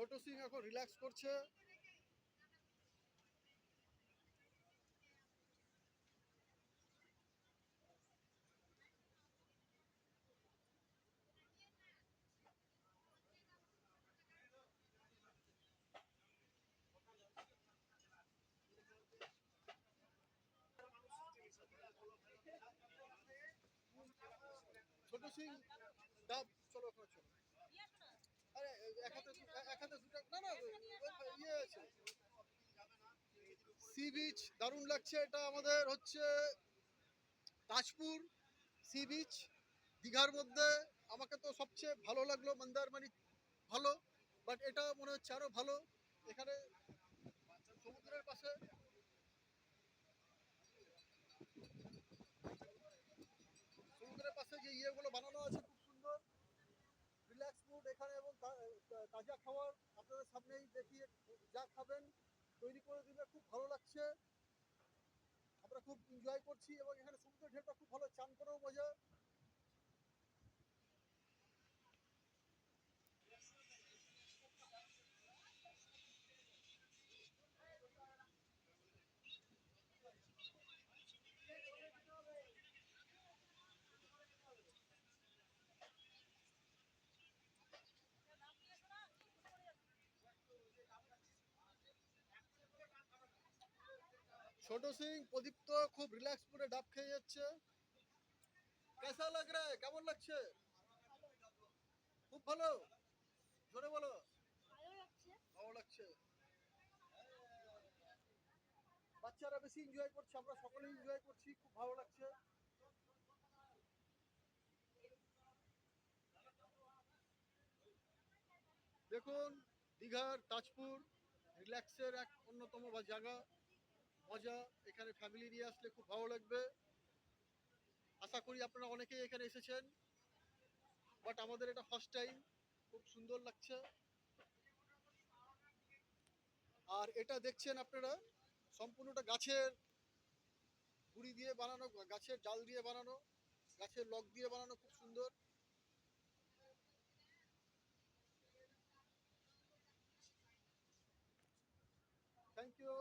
ছোট সিং এখন রিল্যাক্স করছে। ছোট সিং ডাব, চলো ওখানে চলো। আরে এক হাতে দুটো, না না ইয়ে আছে। সি বিচ দারুণ লাগছে। এটা আমাদের হচ্ছে তাজপুর সি বিচ, দীঘার মধ্যে। আমাকে তো সবচেয়ে ভালো লাগলো মন্দারমণি, ভালো, বাট এটা মনে হচ্ছে আরো ভালো। এখানে সমুদ্রের পাশে সমুদ্রের পাশে যে ইয়েগুলো বানানো আছে খুব সুন্দর। রিল্যাক্স মুড এখানে, এবং তাজা খাবার আপনাদের সামনেই দেখিয়ে, যা খাবেন তৈরি করে দিবে, খুব ভালো লাগছে। আমরা খুব এনজয় করছি, এবং এখানে সমুদ্রের ঢেউটা খুব ভালো, চান করেও মজা। ছোট সিং প্রদীপ তো খুব রিল্যাক্স করে ডাব খেয়ে যাচ্ছে। কেসা লাগ রা হ্যায়, কেমন লাগছে? খুব ভালো, জোরে বলো। ভালো লাগছে। বাচ্চারা বেশি এনজয় করছে, আমরা সকলেই এনজয় করছি, খুব ভালো লাগছে। দেখুন, দীঘার তাজপুর রিল্যাক্সের এক অন্যতম জায়গা, মজা। এখানে ফ্যামিলি নিয়ে আসলে খুব ভালো লাগবে। আশা করি আপনারা অনেকেই এখানে এসেছেন, বাট আমাদের এটা ফার্স্ট টাইম। খুব সুন্দর লাগছে। আর এটা দেখছেন আপনারা, সম্পূর্ণটা গাছের গুড়ি দিয়ে বানানো, গাছের ডাল দিয়ে বানানো, গাছের লগ দিয়ে বানানো, খুব সুন্দর। Thank you.